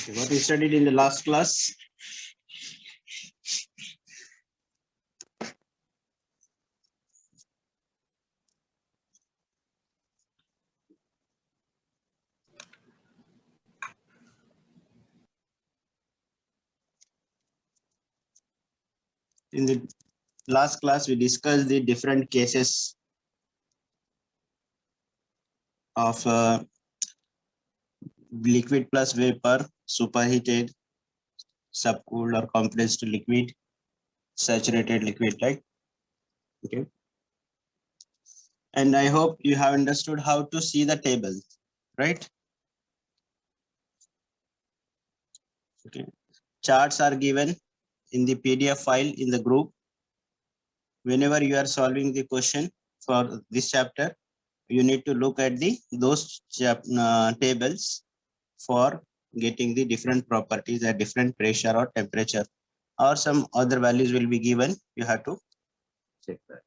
What we studied in the last class? In the last class, we discussed the different cases of liquid plus vapor, superheated, subcooled or compressed liquid, saturated liquid, right? Okay. And I hope you have understood how to see the table, right? Okay. Charts are given in the PDF file in the group. Whenever you are solving the question for this chapter, you need to look at those tables for getting the different properties at different pressure or temperature, or some other values will be given. You have to check that.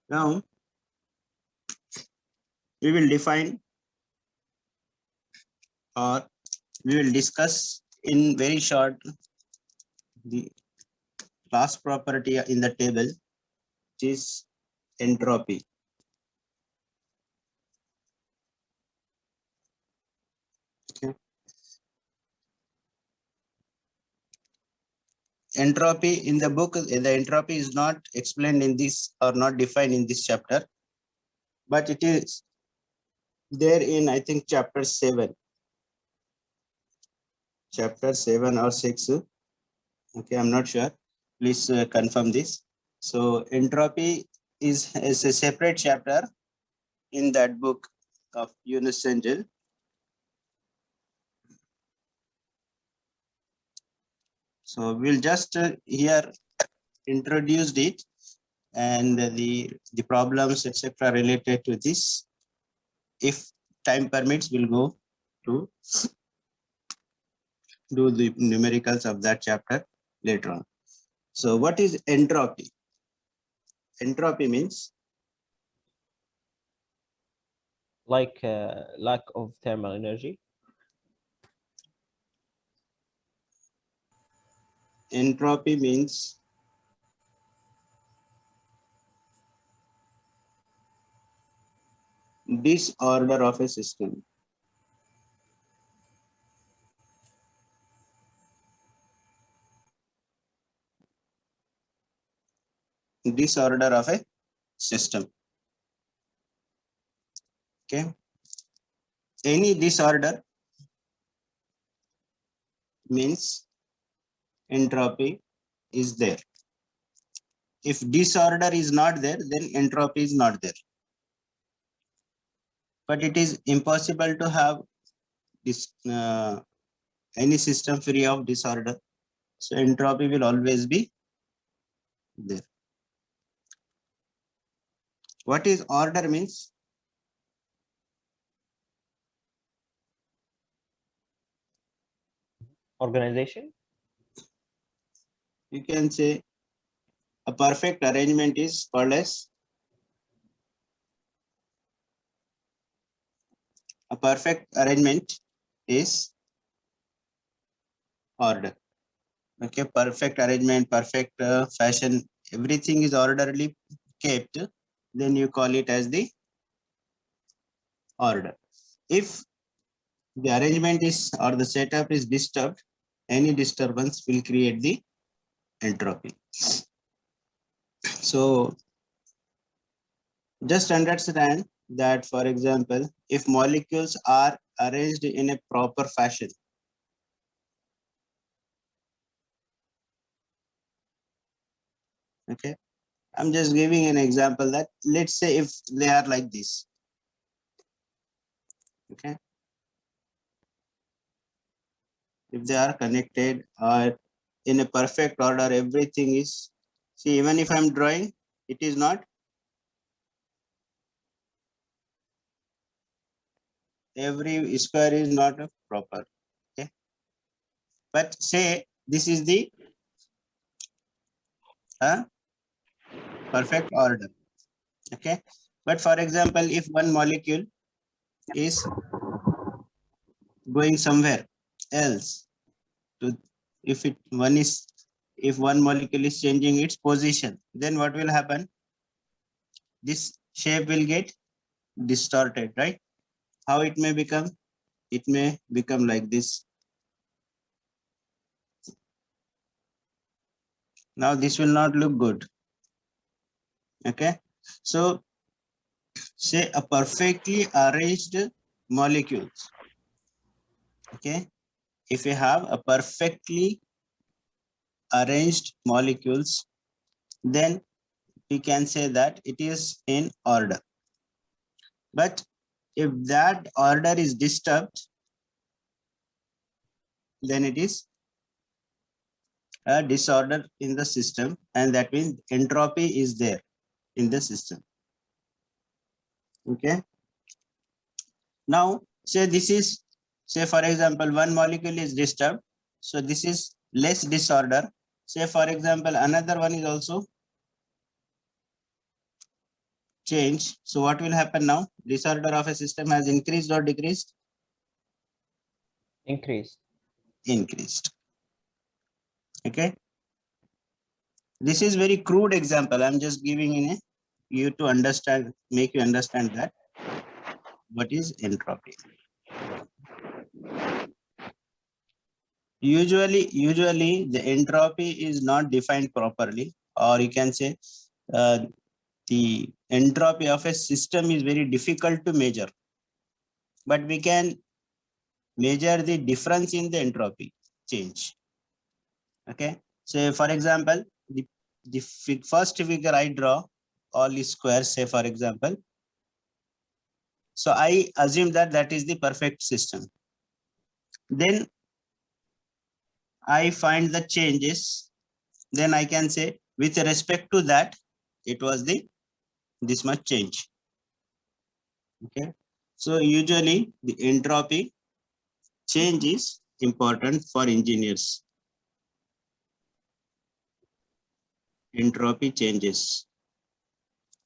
Now we will define, or we will discuss in very short the last property in the table, which is entropy. Okay. Entropy in the book, the entropy is not explained in this or not defined in this chapter, but it is there in, I think, chapter 7 or 6. Okay, I'm not sure. Please confirm this. So entropy is a separate chapter in that book of Eunice Engel. So we'll just here introduced it, and the problems etc. related to this. If time permits, we'll go to do the numericals of that chapter later on. So what is entropy? Entropy means like lack of thermal energy. Entropy means disorder of a system. Disorder of a system. Okay. Any disorder means entropy is there. If disorder is not there, then entropy is not there. But it is impossible to have this any system free of disorder. So entropy will always be there. What is order means? Organization. You can say a perfect arrangement is called as a perfect arrangement is order. Okay, perfect arrangement, perfect fashion, everything is orderly kept, then you call it as the order. If the arrangement is or the setup is disturbed, any disturbance will create the entropy. So just understand that, for example, if molecules are arranged in a proper fashion, okay, I'm just giving an example that, let's say if they are like this, okay, if they are connected or in a perfect order, everything is, see, even if I'm drawing, it is not, every square is not proper, okay, but say this is the perfect order, okay, but for example, if one molecule is going somewhere else to, if one molecule is changing its position, then what will happen? This shape will get distorted, right? How it may become? It may become like this. Now this will not look good. Okay, so say a perfectly arranged molecules. Okay, if you have a perfectly arranged molecules, then we can say that it is in order. But if that order is disturbed, then it is a disorder in the system, and that means entropy is there in the system. Okay, now say this is, say for example, one molecule is disturbed, so this is less disorder. Say for example, another one is also changed, so what will happen now? Disorder of a system has increased or decreased? Increased. Increased. Okay, this is very crude example, I'm just giving in a you to understand, make you understand that what is entropy. Usually the entropy is not defined properly, or you can say the entropy of a system is very difficult to measure, but we can measure the difference in the entropy change. Okay, so for example, the first figure I draw, all is squares, say for example. So I assume that that is the perfect system. Then I find the changes. Then I can say with respect to that, it was the this much change. Okay, so usually the entropy change is important for engineers. Entropy changes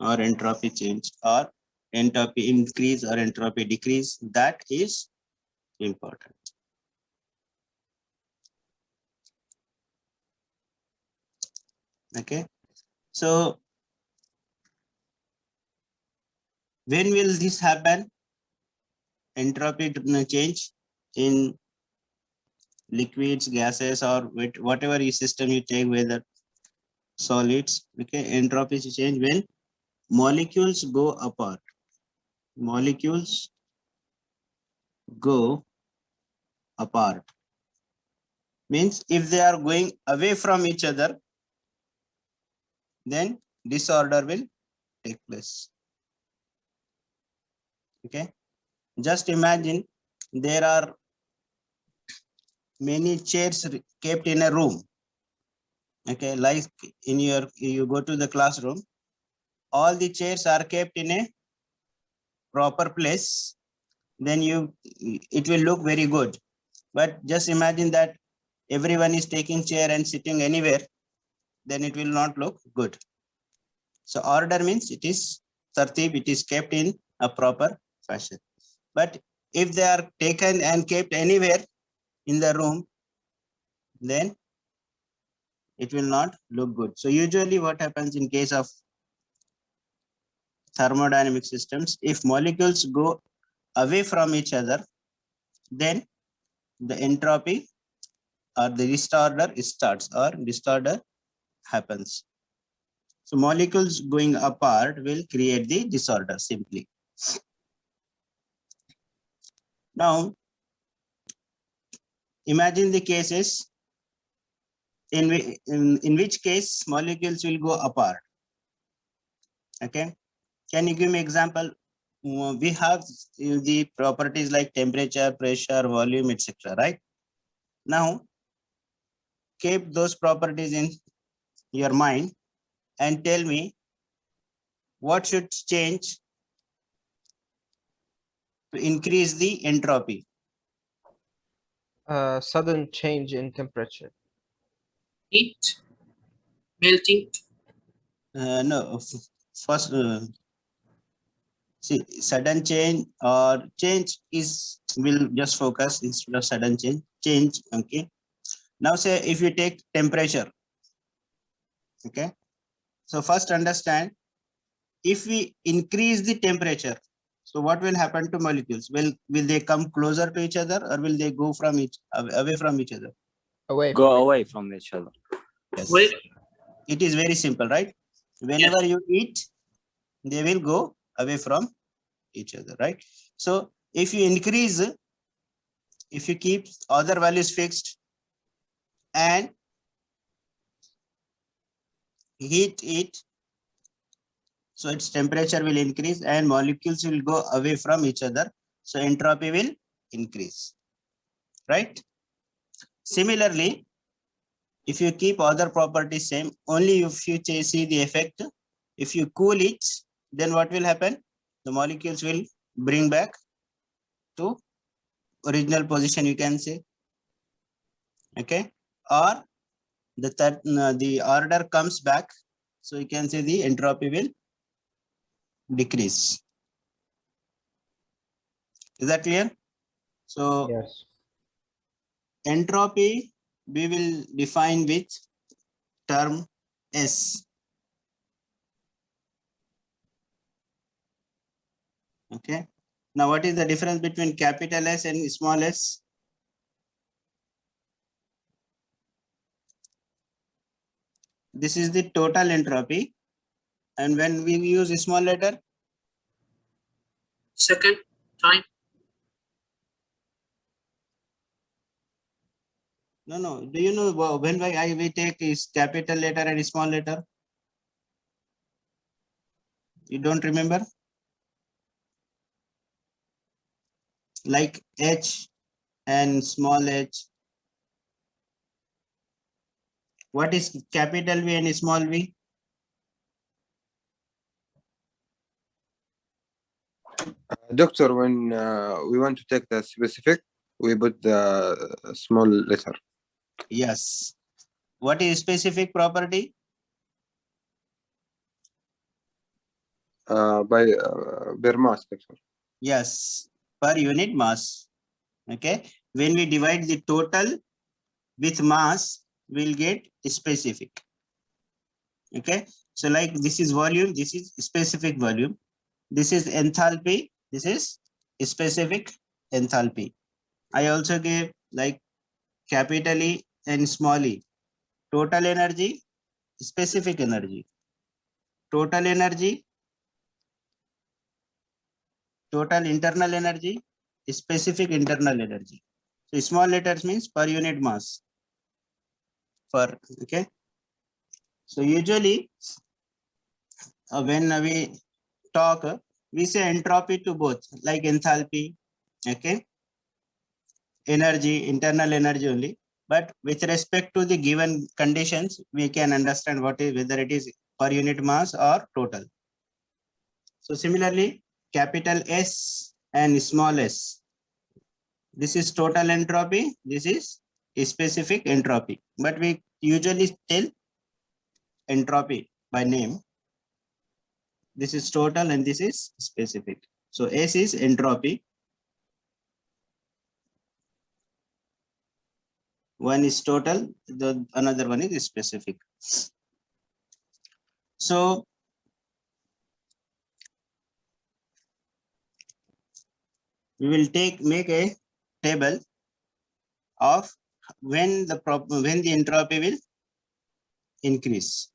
or entropy change or entropy increase or entropy decrease, that is important. Okay, so when will this happen? Entropy change in liquids, gases, or whatever system you take, whether solids. Okay, entropy change when molecules go apart. Molecules go apart means if they are going away from each other, then disorder will take place. Okay, just imagine there are many chairs kept in a room. Okay, like in you go to the classroom, all the chairs are kept in a proper place, then it will look very good. But just imagine that everyone is taking chair and sitting anywhere, then it will not look good. So order means it is tartib, it is kept in a proper fashion. But if they are taken and kept anywhere in the room, then it will not look good. So usually what happens in case of thermodynamic systems, if molecules go away from each other, then the entropy or the disorder starts or disorder happens. So molecules going apart will create the disorder simply. Now, imagine the cases in which case molecules will go apart. Okay, can you give me example? We have the properties like temperature, pressure, volume, etc. Right? Now, keep those properties in your mind and tell me what should change to increase the entropy. Sudden change in temperature. Heat, melting. No, first, see, sudden change or change is, will just focus instead of sudden change. change. Okay. Now say if you take temperature. Okay. So first understand, if we increase the temperature, so what will happen to molecules? Will they come closer to each other, or will they go from away from each other? Away. Go from it. away from each other. Yes. Wait. It is very simple, right? Whenever you eat, they will go away from each other, right? So if you increase, if you keep other values fixed and heat it, so its temperature will increase and molecules will go away from each other. So entropy will increase, right? Similarly, if you keep other properties same, only if you see the effect, if you cool it, then what will happen? The molecules will bring back to original position, you can say. Okay. Or the order comes back. So you can say the entropy will decrease. Is that clear? So Yes. entropy we will define with term S. Okay. Now what is the difference between capital S and small s? This is the total entropy. And when we use a small letter, Second time. no. Do you know when we take is capital letter and small letter? You don't remember? Like H and small h. What is capital V and small v? Doctor, when we want to take the specific, we put the small letter. Yes. What is specific property? By per mass, Doctor. Yes, per unit mass. Okay. When we divide the total with mass, we'll get specific. Okay. So like this is volume, this is specific volume. This is enthalpy, this is specific enthalpy. I also gave like capital E and small e. Total energy, specific energy. Total energy, total internal energy, specific internal energy. So small letters means per unit mass. For okay. So usually when we talk, we say entropy to both, like enthalpy, okay, energy, internal energy only. But with respect to the given conditions, we can understand what is whether it is per unit mass or total. So similarly, capital S and small s. This is total entropy. This is specific entropy. But we usually tell entropy by name. This is total and this is specific. So S is entropy. One is total, the another one is specific. So we will make a table of when the entropy will increase.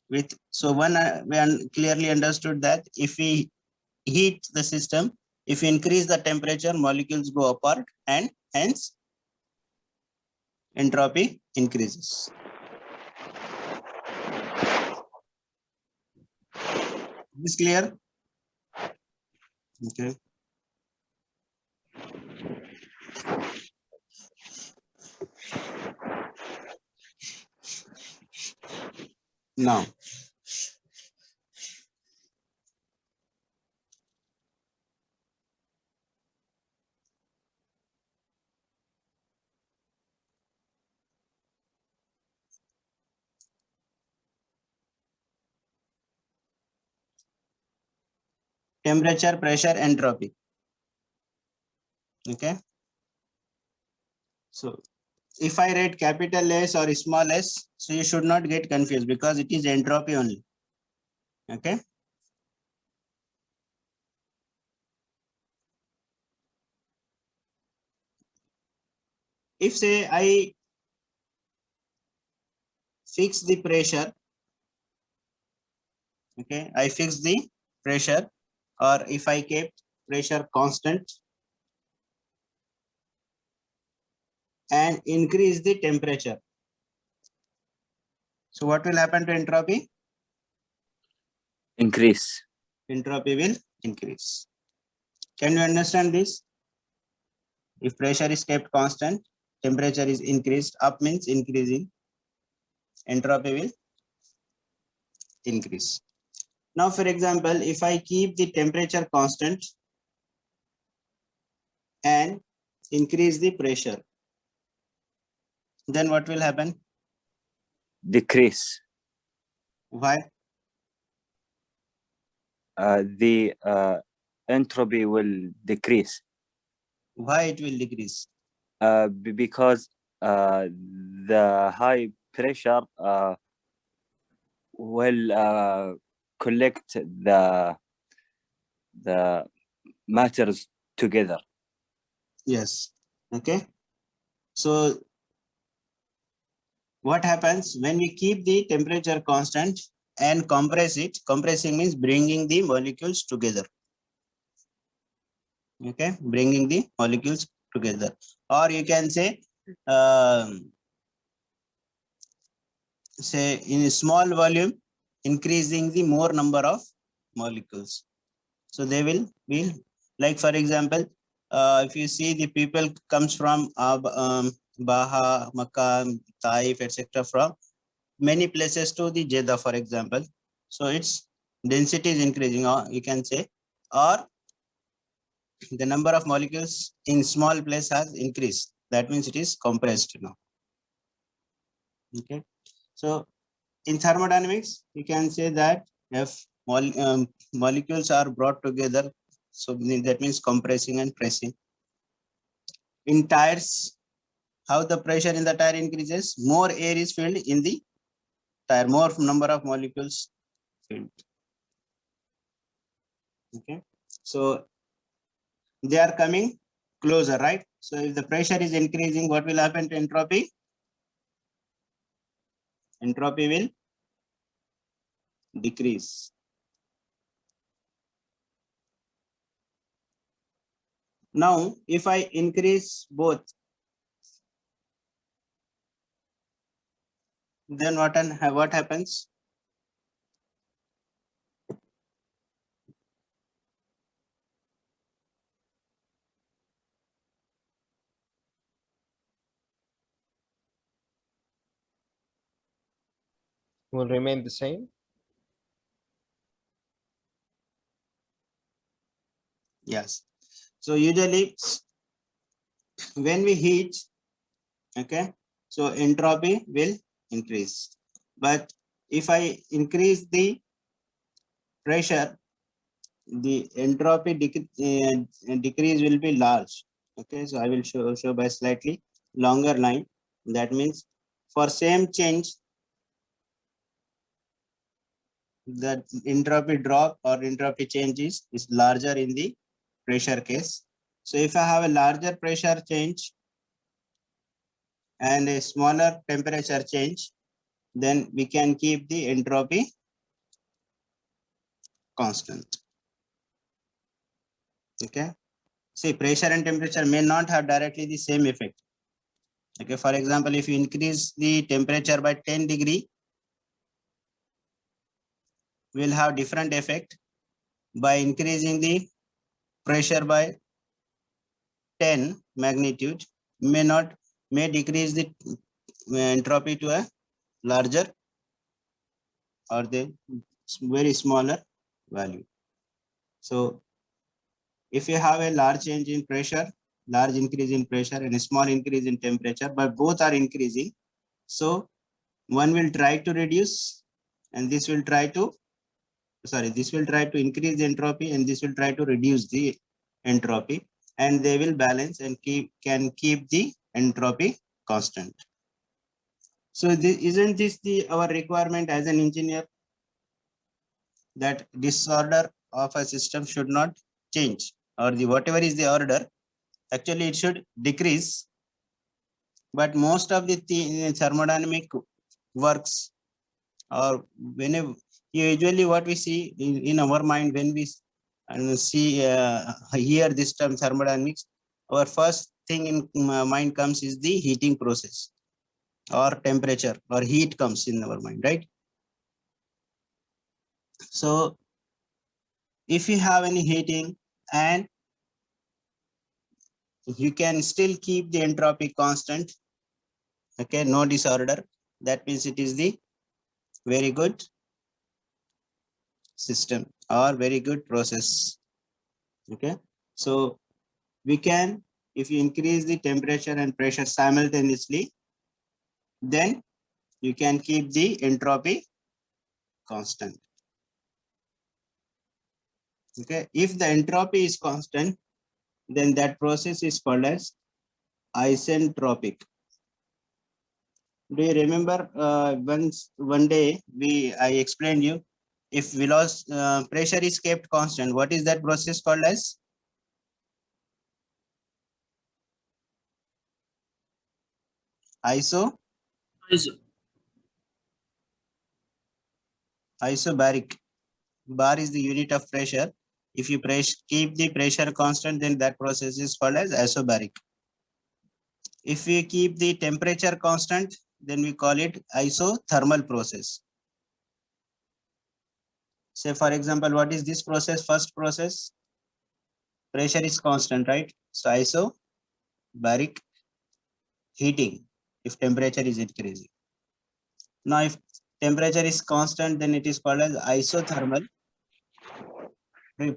With so one we clearly understood that if we heat the system, if we increase the temperature, molecules go apart and hence entropy increases. Is this clear? Okay. Now, temperature, pressure, entropy. Okay. So if I write capital S or small s, so you should not get confused because it is entropy only. Okay. If say I fix the pressure, okay, I fix the pressure, or if I kept pressure constant and increase the temperature. So what will happen to entropy? Increase. Entropy will increase. Can you understand this? If pressure is kept constant, temperature is increased, up means increasing, entropy will increase. Now, for example, if I keep the temperature constant and increase the pressure, then what will happen? Decrease. Why? The entropy will decrease. Why it will decrease? Because the high pressure will collect the matters together. Yes. Okay. So what happens when we keep the temperature constant and compress it? Compressing means bringing the molecules together. Okay, bringing the molecules together, or you can say in a small volume, increasing the more number of molecules. So they will be like, for example, if you see the people comes from Baha, Makkah, Taif, etc., from many places to the Jeddah, for example. So its density is increasing, or you can say, or the number of molecules in small place has increased. That means it is compressed now. Okay. So in thermodynamics, you can say that if molecules are brought together, so that means compressing and pressing. In tires, how the pressure in the tire increases, more air is filled in the tire, more number of molecules filled. Okay. So they are coming closer, right? So if the pressure is increasing, what will happen to entropy? Entropy will decrease. Now, if I increase both, then what happens? Will remain the same. Yes. So usually when we heat, okay, so entropy will increase. But if I increase the pressure, the entropy decrease will be large. Okay, so I will show by slightly longer line. That means for same change, the entropy drop or entropy change is larger in the pressure case. So if I have a larger pressure change and a smaller temperature change, then we can keep the entropy constant. Okay. See, pressure and temperature may not have directly the same effect. Okay. For example, if you increase the temperature by 10 degree, will have different effect. By increasing the pressure by 10 magnitude, may decrease the entropy to a larger or the very smaller value. So if you have a large change in pressure, large increase in pressure and a small increase in temperature, but both are increasing, so one will try to reduce and this will try to increase the entropy and this will try to reduce the entropy, and they will balance and can keep the entropy constant. So isn't this our requirement as an engineer, that disorder of a system should not change, or whatever is the order, actually it should decrease. But most of the thermodynamic works, or whenever, usually what we see in our mind when we hear this term thermodynamics, our first thing in mind comes is the heating process, or temperature or heat comes in our mind, right? So if you have any heating and you can still keep the entropy constant, okay, no disorder, that means it is the very good system or very good process. Okay, so we can, if you increase the temperature and pressure simultaneously, then you can keep the entropy constant. Okay, if the entropy is constant, then that process is called as isentropic. Do you remember one day I explained you, if pressure is kept constant, what is that process called as? Iso. Isobaric. Bar is the unit of pressure. If you keep the pressure constant, then that process is called as isobaric. If we keep the temperature constant, then we call it isothermal process. Say for example, what is this process? First process, pressure is constant, right? So isobaric heating if temperature is increasing. Now if temperature is constant, then it is called as isothermal.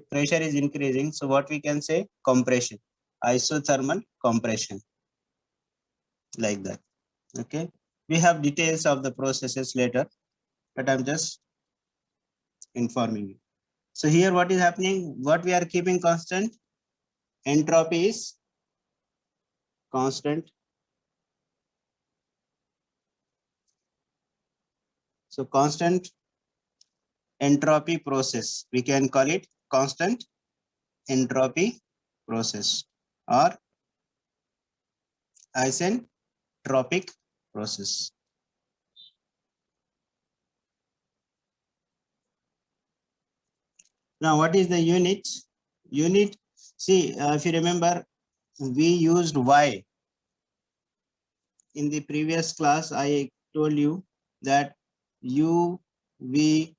Pressure is increasing, so what we can say? Compression. Isothermal compression, like that. Okay, we have details of the processes later, but I'm just informing you. So here what is happening? What we are keeping constant? Entropy is constant. So constant entropy process, we can call it constant entropy process or isentropic process. Now what is the unit? Unit, see, if you remember, we used Y. In the previous class, I told you that U, V,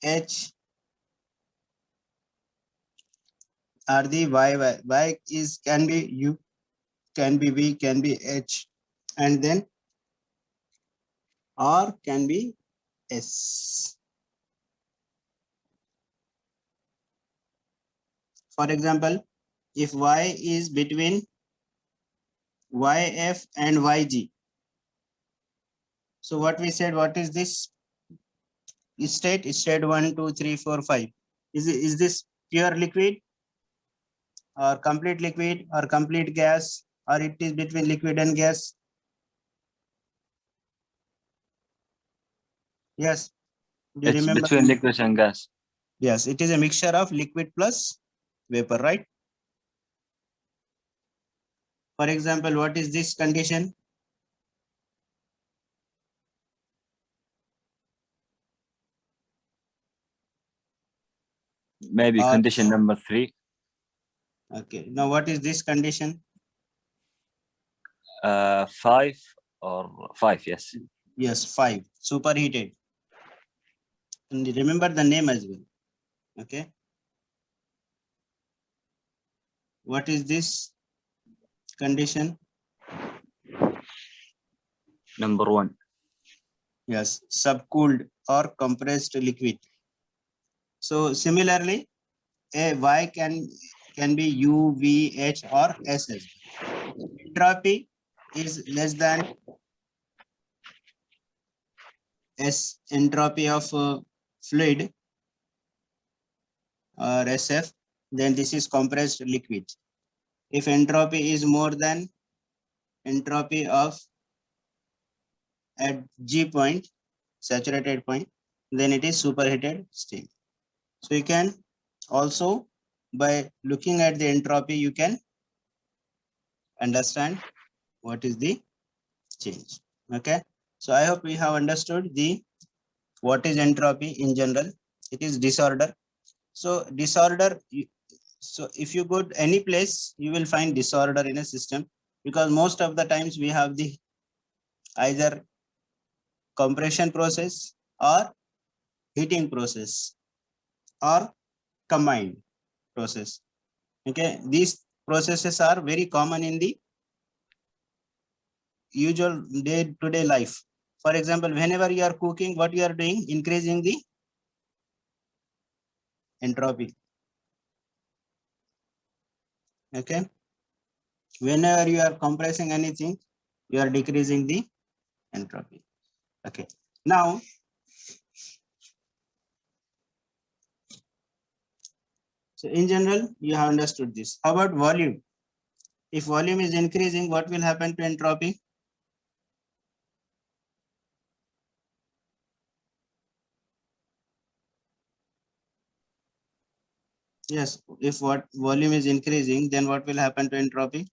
H are the Y. Y is can be U, can be V, can be H, and then R can be S. For example, if Y is between YF and YG, so what we said, what is this state? State 1, 2, 3, 4, 5. Is this pure liquid or complete liquid or complete gas, or it is between liquid and gas? Yes. Do you It's remember? between liquid and gas. Yes, it is a mixture of liquid plus vapor, right? For example, what is this condition? Maybe condition number 3. Okay. Now, what is this condition? 5 or 5, yes. Yes, 5. Superheated. And remember the name as well. Okay. What is this condition? Number 1. Yes, subcooled or compressed liquid. So similarly, a Y can be U, V, H or S as well. Entropy is less than S, entropy of fluid or SF, then this is compressed liquid. If entropy is more than entropy of at G point, saturated point, then it is superheated steam. So you can also, by looking at the entropy, you can understand what is the change. Okay. So I hope we have understood the what is entropy in general. It is disorder. So disorder, so if you go to any place, you will find disorder in a system, because most of the times we have the either compression process or heating process or combined process. Okay, these processes are very common in the usual day-to-day life. For example, whenever you are cooking, what you are doing? Increasing the entropy. Okay. Whenever you are compressing anything, you are decreasing the entropy. Okay. Now, so in general, you have understood this. How about volume? If volume is increasing, what will happen to entropy? Yes, if what volume is increasing, then what will happen to entropy?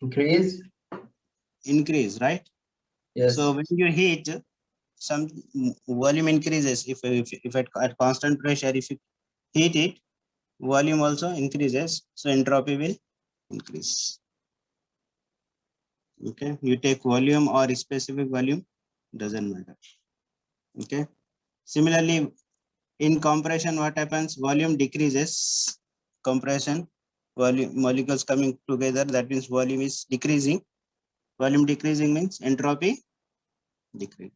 Increase. Increase, right? Yes. So when you heat, some volume increases. If at constant pressure, if you heat it, volume also increases. So entropy will increase. Okay, you take volume or specific volume, doesn't matter. Okay. Similarly, in compression, what happens? Volume decreases. Compression, volume molecules coming together, that means volume is decreasing. Volume decreasing means entropy decrease.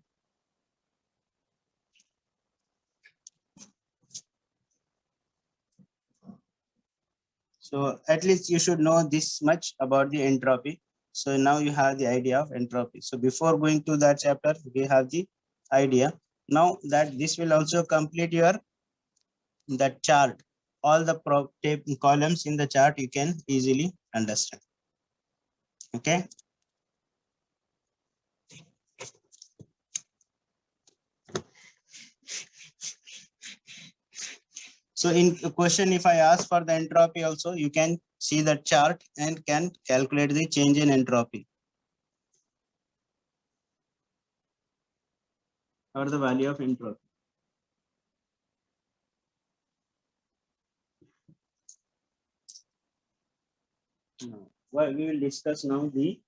So at least you should know this much about the entropy. So now you have the idea of entropy. So before going to that chapter, we have the idea. Now that this will also complete your that chart. All the columns in the chart you can easily understand. Okay. So in the question, if I ask for the entropy also, you can see the chart and can calculate the change in entropy or the value of entropy. Well, we will discuss now the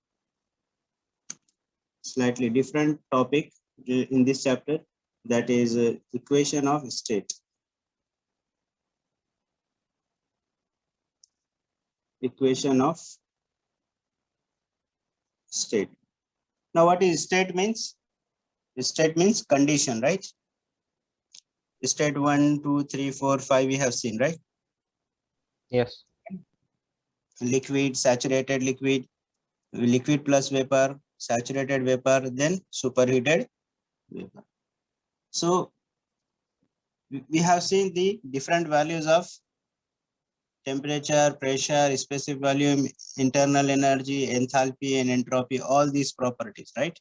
slightly different topic in this chapter, that is equation of state. Equation of state. Now what is state means? State means condition, right? State 1, 2, 3, 4, 5 we have seen, right? Yes. Liquid, saturated liquid, liquid plus vapor, saturated vapor, then superheated vapor. So we have seen the different values of temperature, pressure, specific volume, internal energy, enthalpy, and entropy, all these properties, right?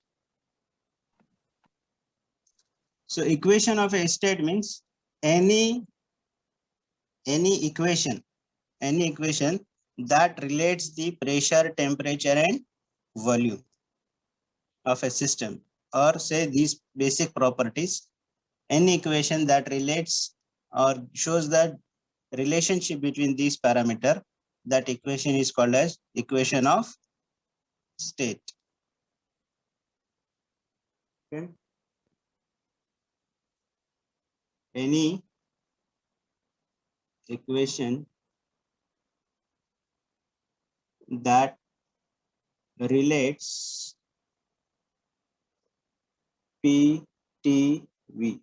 So equation of a state means any equation that relates the pressure, temperature, and volume of a system, or say these basic properties. Any equation that relates or shows that relationship between these parameters, that equation is called as equation of state. Okay. Any equation that relates PTV,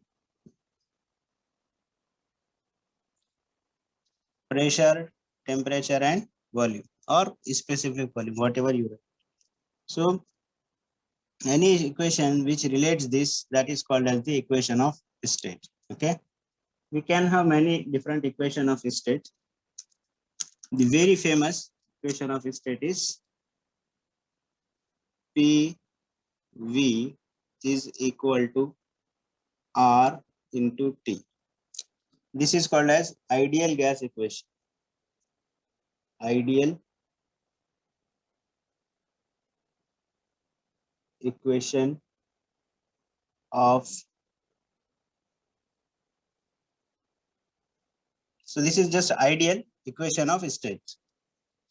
pressure, temperature, and volume, or specific volume, whatever you write. So any equation which relates this, that is called as the equation of state. Okay. We can have many different equation of state. The very famous equation of state is PV is equal to R into T. This is called as ideal gas equation. Ideal equation of, so this is just ideal equation of state,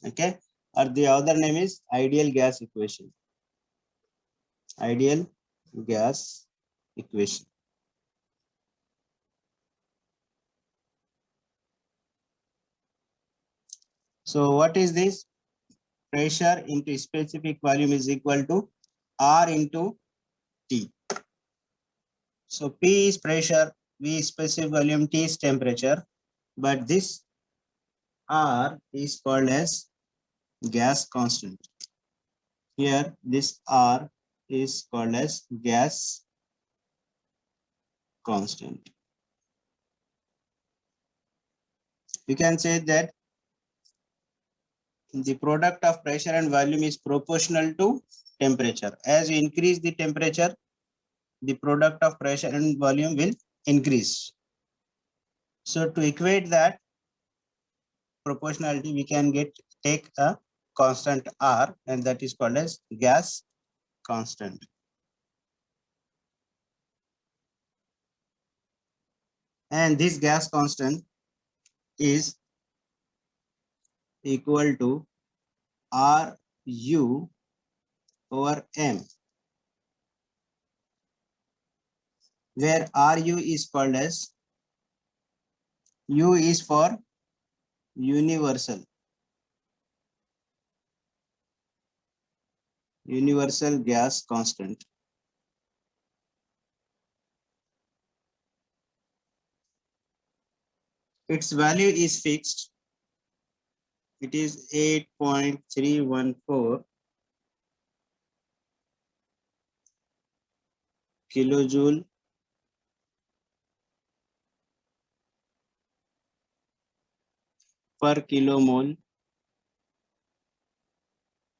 okay, or the other name is ideal gas equation. Ideal gas equation. So what is this? Pressure into specific volume is equal to R into T. So P is pressure, V is specific volume, T is temperature, but this R is called as gas constant. Here this R is called as gas constant. We can say that the product of pressure and volume is proportional to temperature. As you increase the temperature, the product of pressure and volume will increase. So to equate that proportionality, we can take a constant R, and that is called as gas constant. And this gas constant is equal to RU over M, where RU is called as, U is for universal gas constant. Its value is fixed. It is 8.314 kilojoule per kilomole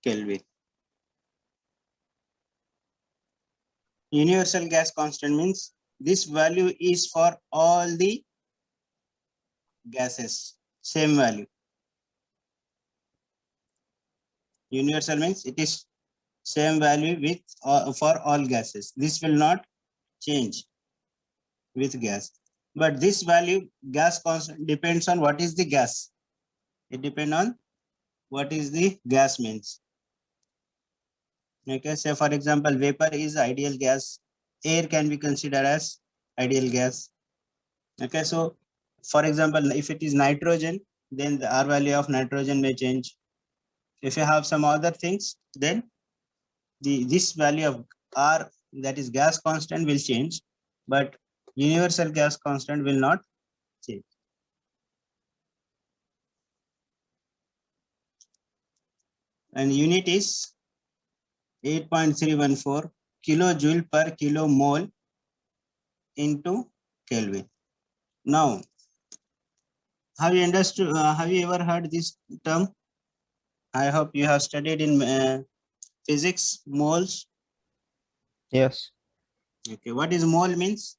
Kelvin. Universal gas constant means this value is for all the gases, same value. Universal means it is same value with for all gases. This will not change with gas. But this value, gas constant, depends on what is the gas. It depends on what is the gas means. Okay, say for example, vapor is ideal gas. Air can be considered as ideal gas. Okay, so for example, if it is nitrogen, then the R value of nitrogen may change. If you have some other things, then this value of R, that is gas constant, will change, but universal gas constant will not change. And unit is 8.314 kilojoule per kilomole into Kelvin. Now, have you understood? Have you ever heard this term? I hope you have studied in physics, moles. Yes. Okay, what is mole means?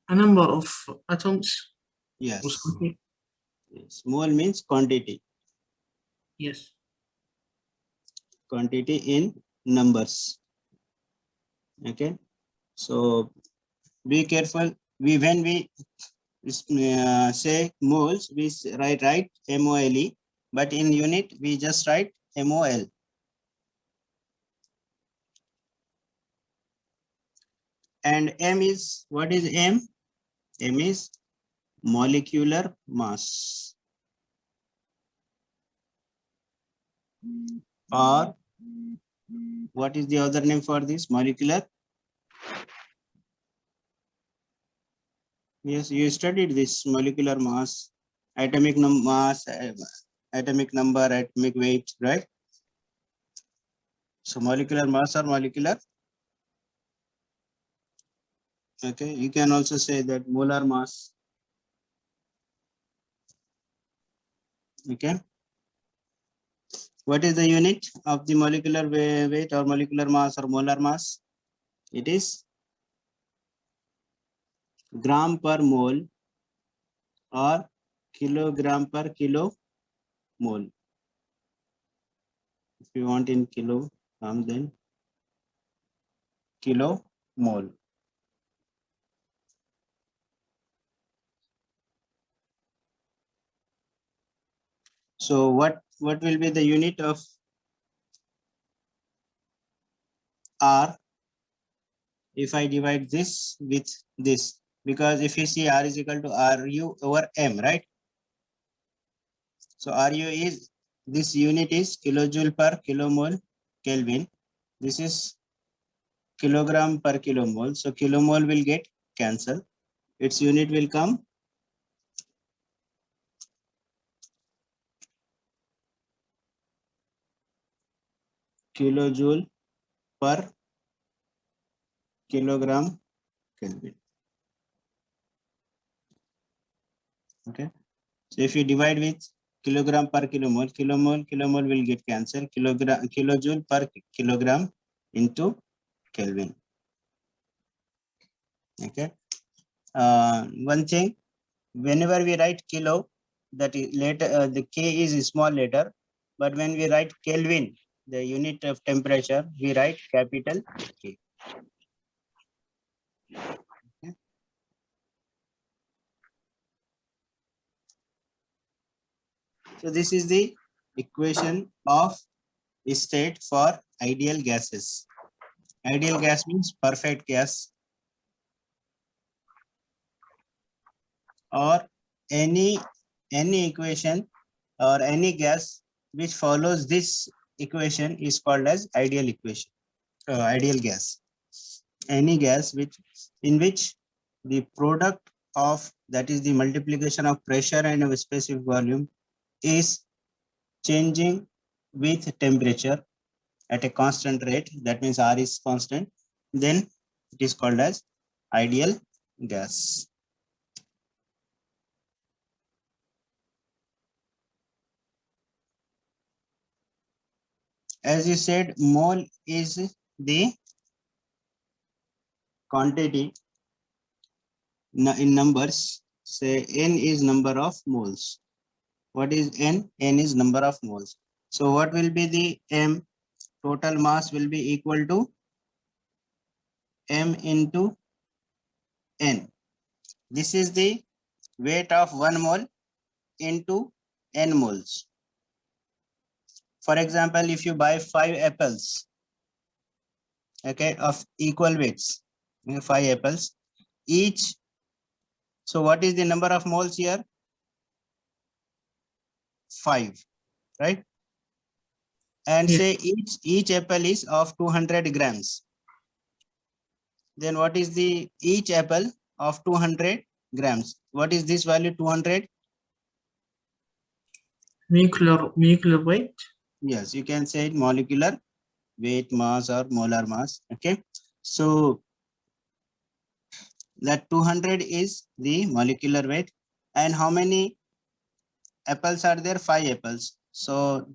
A number of atoms. Yes. Was complete. Yes. Mole means quantity. Yes. Quantity in numbers. Okay. So be careful. When we say moles, we write MOLE, but in unit we just write MOL. And M is, what is M? M is molecular mass, or what is the other name for this? Molecular. Yes, you studied this molecular mass, atomic mass, atomic number, atomic weight, right? So molecular mass or molecular. Okay, you can also say that molar mass. Okay. What is the unit of the molecular weight or molecular mass or molar mass? It is gram per mole or kilogram per kilo mole. If you want in kilogram, then kilo mole. So what will be the unit of R if I divide this with this? Because if you see R is equal to RU over M, right? So RU is, this unit is kilojoule per kilomole Kelvin. This is kilogram per kilomole. So kilomole will get cancelled. Its unit will come kilojoule per kilogram Kelvin. Okay. So if you divide with kilogram per kilomole will get cancelled. Kilojoule per kilogram into Kelvin. Okay. One thing, whenever we write kilo, that is later the K is a small letter, but when we write Kelvin, the unit of temperature, we write capital K. Okay. So this is the equation of state for ideal gases. Ideal gas means perfect gas, or any equation or any gas which follows this equation is called as ideal equation, ideal gas. Any gas in which the product of, that is the multiplication of pressure and of specific volume, is changing with temperature at a constant rate, that means R is constant, then it is called as ideal gas. As you said, mole is the quantity in numbers. Say N is number of moles. What is N? N is number of moles. So what will be the M? Total mass will be equal to M into N. This is the weight of 1 mole into N moles. For example, if you buy 5 apples, okay, of equal weights, 5 apples each. So what is the number of moles here? 5, right? And Yes. say each apple is of 200 grams. Then what is the each apple of 200 grams? What is this value 200? Molecular weight. Yes, you can say molecular weight, mass, or molar mass. Okay. So that 200 is the molecular weight. And how many apples are there? 5 apples. So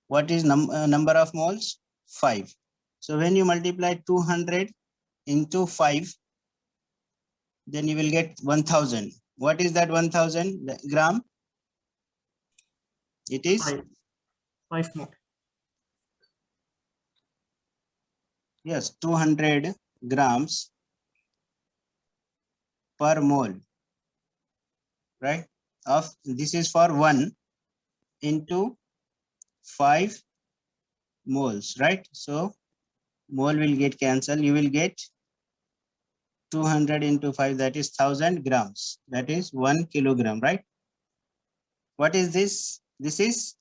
what is number of moles? 5. So when you multiply 200 into 5, then you will get 1000. What is that 1000 gram? It is 5 more. yes, 200 grams per mole, right? Of this is for 1 into 5 moles, right? So mole will get cancelled. You will get 200 into 5, that is 1000 grams. That is 1 kilogram, right? What is this? This is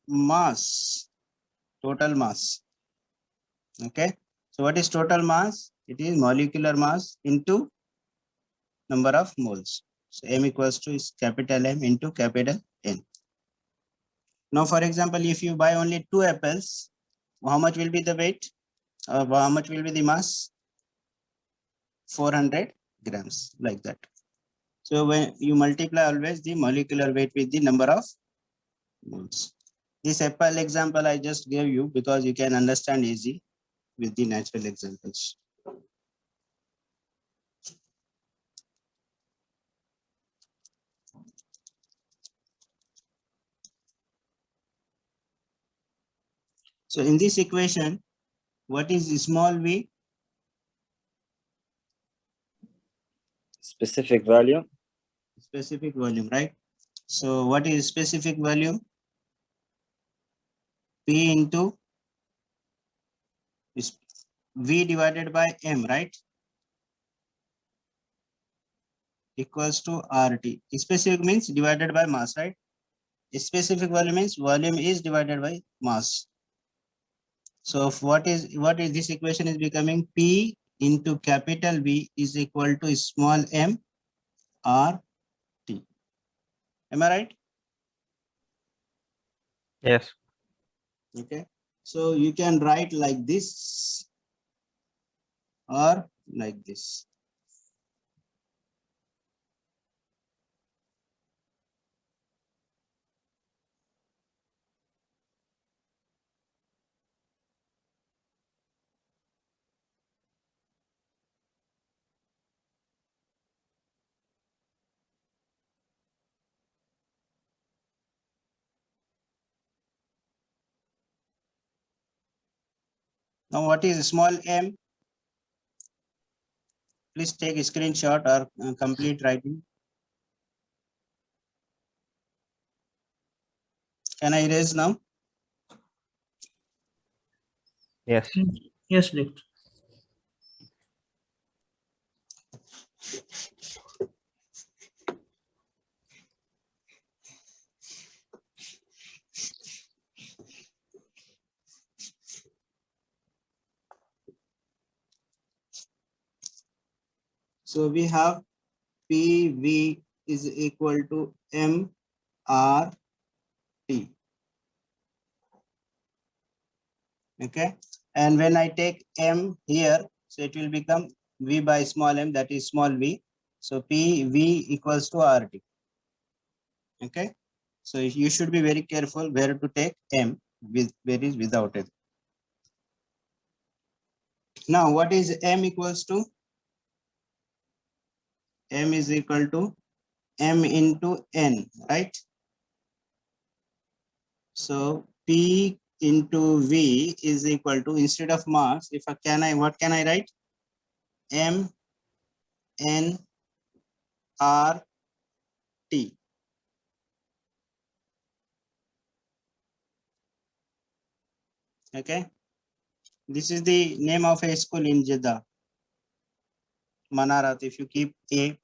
mass, total mass. Okay. So what is total mass? It is molecular mass into number of moles. So M equals to is capital M into capital N. Now, for example, if you buy only 2 apples, how much will be the weight? Or how much will be the mass? 400 grams, like that. So when you multiply always the molecular weight with the number of moles. This apple example I just gave you because you can understand easy with the natural examples. So in this equation, what is small v? Specific value. Specific volume, right? So what is specific volume? P into V divided by M, right? Equals to RT. Specific means divided by mass, right? Specific volume means volume is divided by mass. So what is this equation is becoming P into capital V is equal to small m R T. Am I right? Yes. Okay. So you can write like this or like this. Now what is small m? Please take a screenshot or complete writing. Can I erase now? Yes. Yes, Doctor. So we have PV is equal to MRT. Okay. And when I take M here, so it will become V by small m, that is small v. So PV equals to RT. Okay. So you should be very careful where to take M with where is without it. Now what is M equals to? M is equal to M into N, right? So P into V is equal to, instead of mass, if I can what can I write? M N R T. Okay. This is the name of a school in Jeddah, Manarat. If you keep A.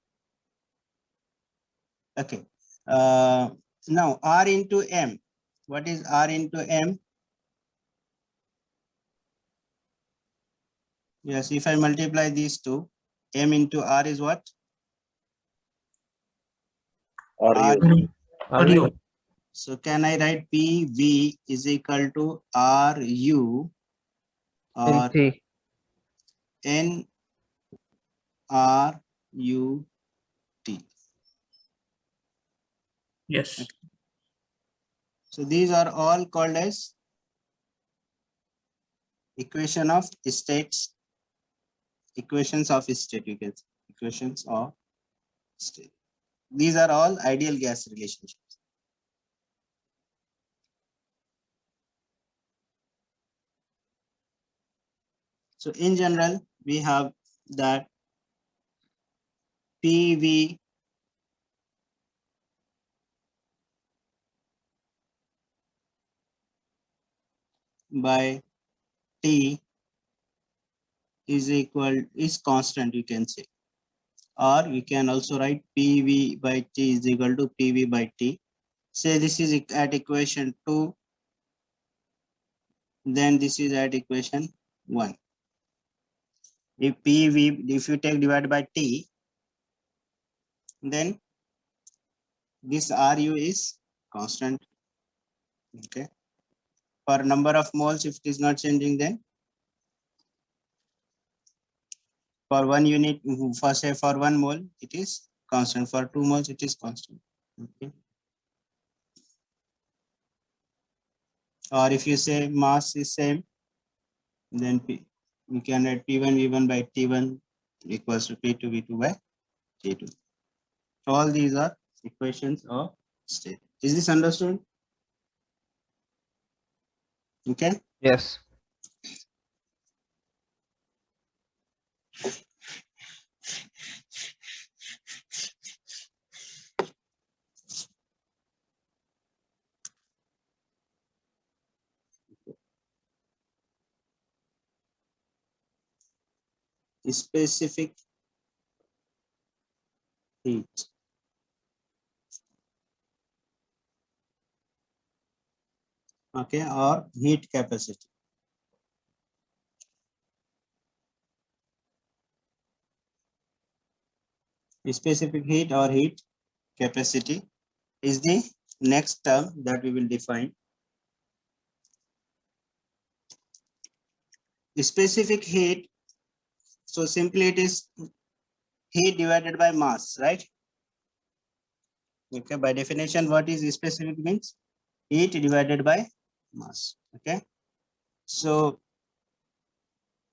Okay. Now R into M. What is R into M? Yes, if I multiply these two, M into R is what? RU. Audio. So can I write PV is equal to RU or NT. NRUT? Yes. So these are all called as equation of states, equations of state, you can say, equations of state. These are all ideal gas relationships. So in general, we have that PV by T is constant, you can say, or you can also write PV by T is equal to PV by T. Say this is at equation 2, then this is at equation 1. If PV, if you take divided by T, then this RU is constant. Okay. For number of moles, if it is not changing, then for 1 unit, for say for 1 mole, it is constant. For 2 moles, it is constant. Okay. Or if you say mass is same, then we can write P1 V1 by T1 equals to P2 V2 by T2. All these are equations of state. Is this understood? Okay. Yes. Specific heat. Okay, or heat capacity. Specific heat or heat capacity is the next term that we will define. The specific heat, so simply it is heat divided by mass, right? Okay, by definition, what is specific means? Heat divided by mass. Okay, so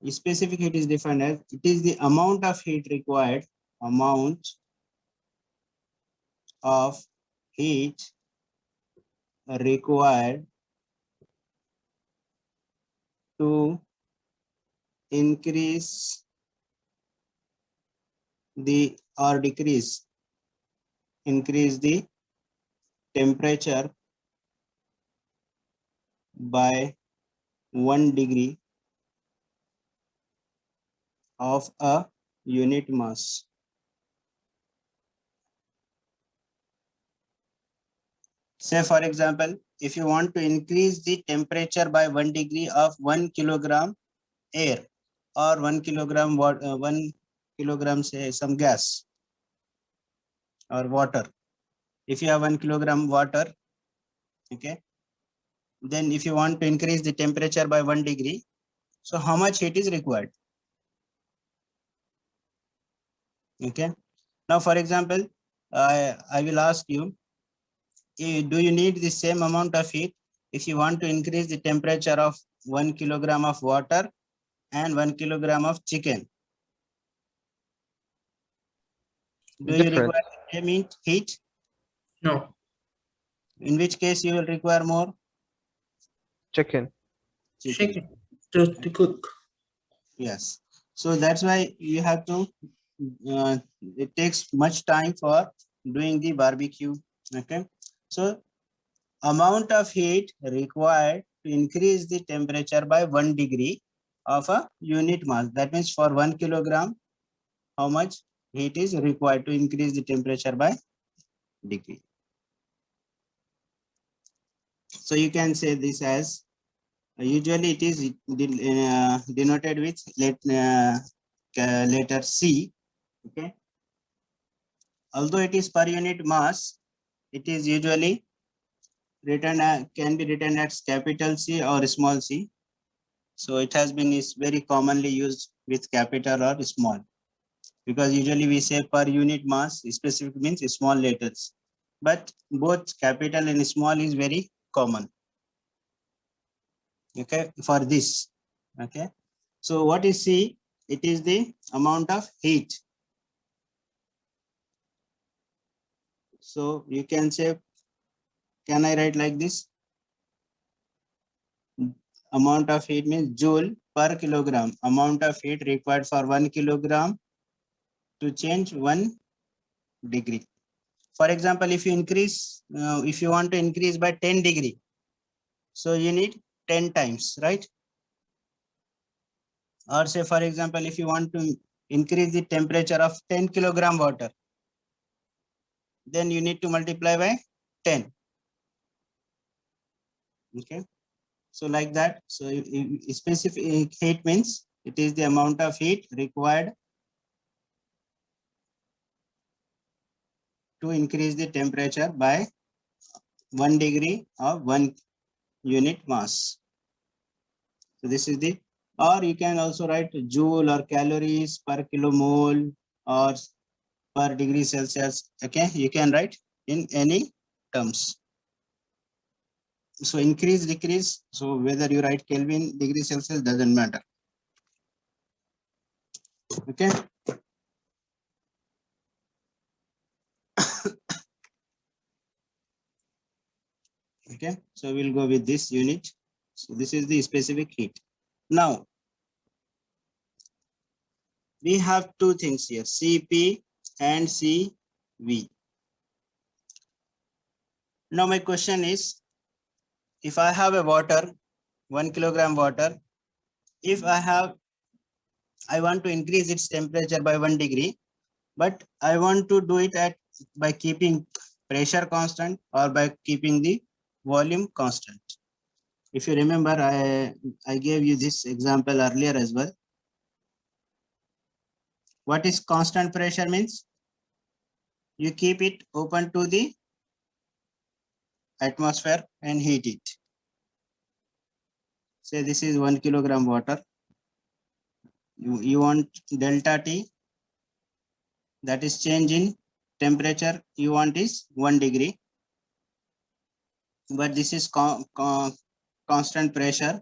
specific heat is defined as it is the amount of heat required, amount of heat required to increase the or increase the temperature by 1 degree of a unit mass. Say for example, if you want to increase the temperature by 1 degree of 1 kilogram air or 1 kilogram 1 kilogram say some gas or water. If you have 1 kilogram water, okay, then if you want to increase the temperature by 1 degree, so how much heat is required? Okay. Now, for example, I will ask you, do you need the same amount of heat if you want to increase the temperature of 1 kilogram of water and 1 kilogram of chicken? Do you Different. require the same heat? No. In which case you will require more Chicken. Chicken. Just to cook. Yes. So that's why you have to, it takes much time for doing the barbecue. Okay. So amount of heat required to increase the temperature by 1 degree of a unit mass. That means for 1 kilogram, how much heat is required to increase the temperature by degree. So you can say this as, usually it is denoted with letter C. Okay. Although it is per unit mass, it is usually written can be written as capital C or small c. So it has been is very commonly used with capital or small, because usually we say per unit mass, specific means small letters, but both capital and small is very common. Okay, for this. Okay, so what is C? It is the amount of heat. So you can say, can I write like this? Amount of heat means joule per kilogram. Amount of heat required for 1 kilogram to change 1 degree. For example, if you increase, if you want to increase by 10 degree, so you need 10 times, right? Or say, for example, if you want to increase the temperature of 10 kilogram water, then you need to multiply by 10. Okay. So like that. So specific heat means it is the amount of heat required to increase the temperature by 1 degree of 1 unit mass. So this is the, or you can also write joule or calories per kilomole or per degree Celsius. Okay, you can write in any terms. So increase, decrease. So whether you write Kelvin, degree Celsius, doesn't matter. Okay. Okay, so we'll go with this unit. So this is the specific heat. Now we have two things here, Cp and Cv. Now my question is, if I have a water, 1 kilogram water, if I want to increase its temperature by 1 degree, but I want to do it by keeping pressure constant or by keeping the volume constant. If you remember, I gave you this example earlier as well. What is constant pressure means? You keep it open to the atmosphere and heat it. Say this is 1 kilogram water. You want delta T, that is change in temperature, you want is 1 degree. But this is constant pressure.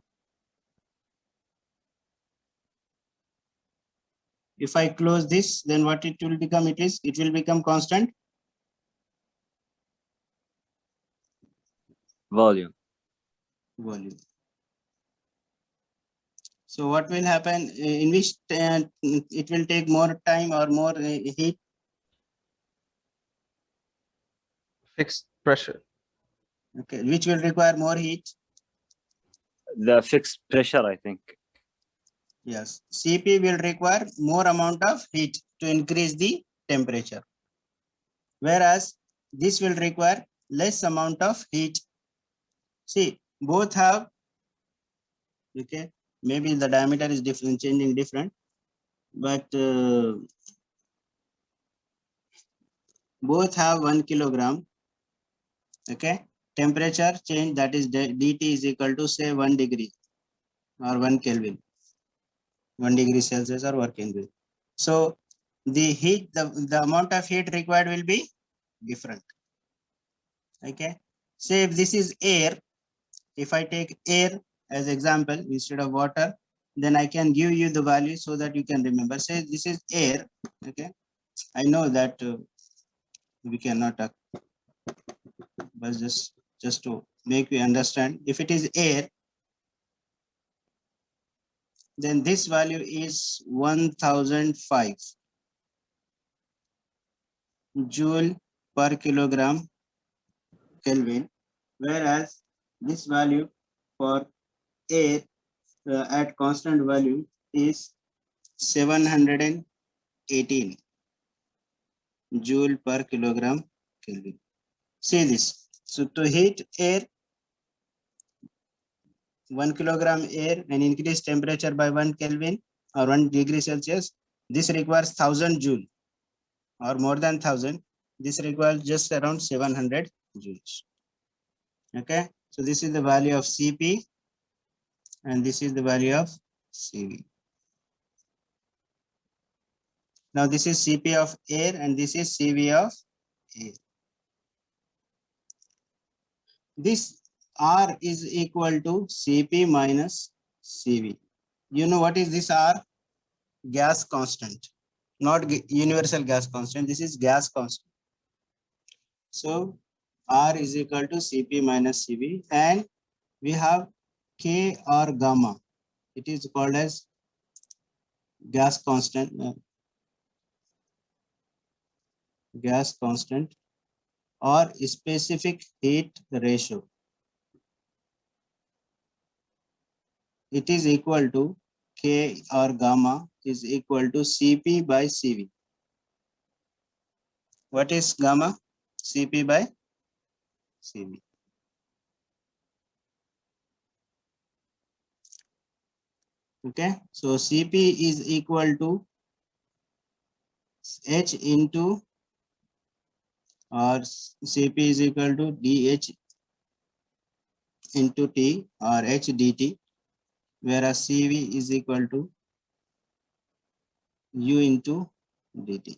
If I close this, then what it will become? It will become constant volume. volume. So what will happen? In which it will take more time or more heat? Fixed pressure. Okay, which will require more heat? The fixed pressure, I think. Yes, Cp will require more amount of heat to increase the temperature, whereas this will require less amount of heat. See, both have, okay, maybe the diameter is different, changing different, but both have 1 kilogram. Okay, temperature change, that is dt is equal to say 1 degree or 1 Kelvin, 1 degree Celsius or 1 Kelvin. So the heat, the amount of heat required will be different. Okay, say if this is air, if I take air as example instead of water, then I can give you the value so that you can remember. Say this is air. Okay, I know that we cannot talk, but just to make you understand, if it is air, then this value is 1005 joule per kilogram Kelvin, whereas this value for air at constant volume is 718 joule per kilogram Kelvin. See this. So to heat air, 1 kilogram air and increase temperature by 1 Kelvin or 1 degree Celsius, this requires 1000 joule or more than 1000. This requires just around 700 joules. Okay, so this is the value of Cp and this is the value of Cv. Now this is Cp of air and this is Cv of air. This R is equal to Cp minus Cv. You know what is this R? Gas constant, not universal gas constant. This is gas constant. So R is equal to Cp minus Cv, and we have K or gamma. It is called as gas constant. Gas constant or specific heat ratio. It is equal to K or gamma is equal to Cp by Cv. What is gamma? Cp by Cv. Okay, so Cp is equal to H into, or Cp is equal to dH into T or H dt, whereas Cv is equal to U into dt.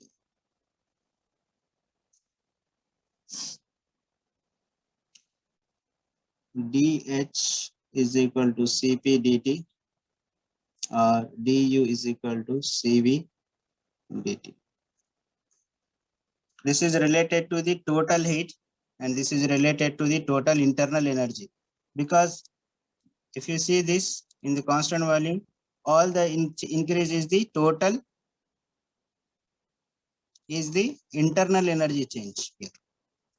dH is equal to Cp dt, or du is equal to Cv dt. This is related to the total heat, and this is related to the total internal energy. Because if you see this in the constant volume, all the increase is the total, is the internal energy change here.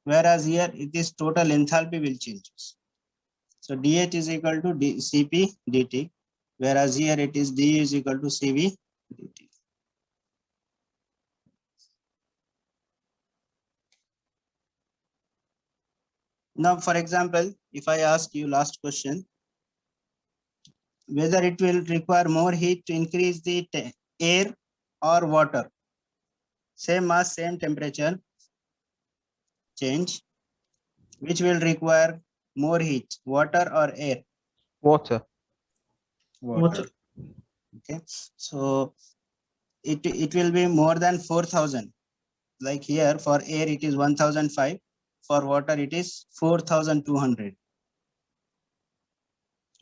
Whereas here it is total enthalpy will change. So dH is equal to Cp dt, whereas here it is du is equal to Cv dt. Now, for example, if I ask you last question, whether it will require more heat to increase the air or water, same mass, same temperature change, which will require more heat, water or air? Water. Water. Okay, so it will be more than 4,000. Like here for air it is 1,005, for water it is 4,200.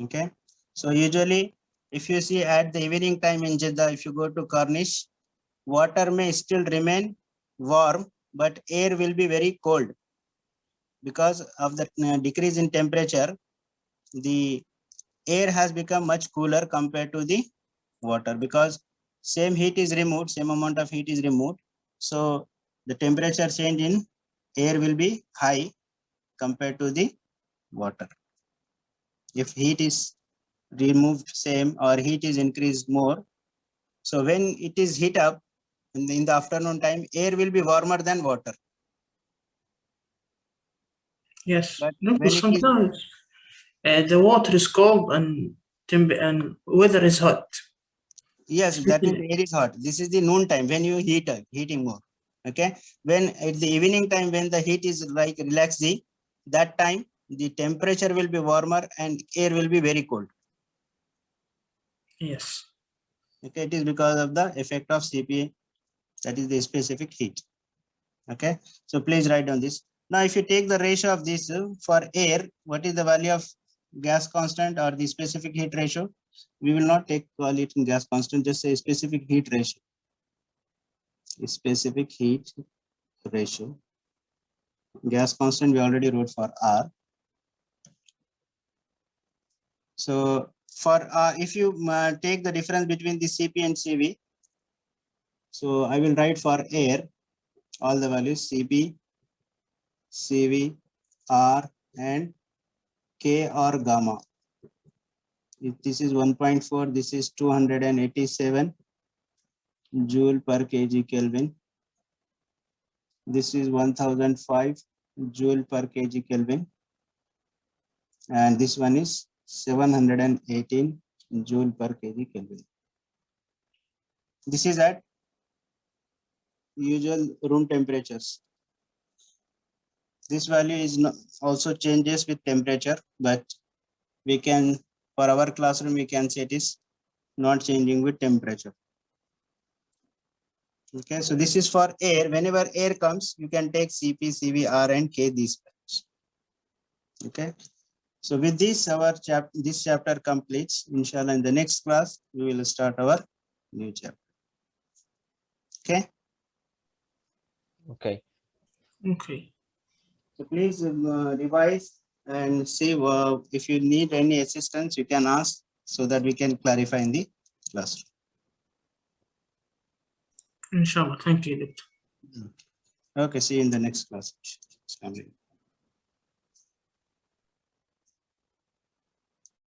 Okay, so usually if you see at the evening time in Jeddah, if you go to Corniche, water may still remain warm, but air will be very cold. Because of the decrease in temperature, the air has become much cooler compared to the water, because same heat is removed, same amount of heat is removed. So the temperature change in air will be high compared to the water. If heat is removed same or heat is increased more, so when it is heat up in the afternoon time, air will be warmer than water. Yes. But No, when it is, sometimes the water is cold and weather is hot. yes, that means air is hot. This is the noon time when you heating more. Okay, when at the evening time when the heat is like relaxing, that time the temperature will be warmer and air will be very cold. Yes. Okay, it is because of the effect of Cp, that is the specific heat. Okay, so please write down this. Now if you take the ratio of this for air, what is the value of gas constant or the specific heat ratio? We will not call it in gas constant, just say specific heat ratio. Specific heat ratio. Gas constant we already wrote for R. So for if you take the difference between the Cp and Cv, so I will write for air all the values Cp, Cv, R and K or gamma. If this is 1.4, this is 287 joule per kg Kelvin. This is 1005 joule per kg Kelvin. And this one is 718 joule per kg Kelvin. This is at usual room temperatures. This value is not also changes with temperature, but we can, for our classroom, we can say it is not changing with temperature. Okay, so this is for air. Whenever air comes, you can take Cp, Cv, R and K, these values. Okay, so with this, this chapter completes. Inshallah, in the next class, we will start our new chapter. Okay. Okay. Okay. So please revise and see if you need any assistance, you can ask so that we can clarify in the classroom. Inshallah. Thank you, Doctor. Okay, see you in the next class.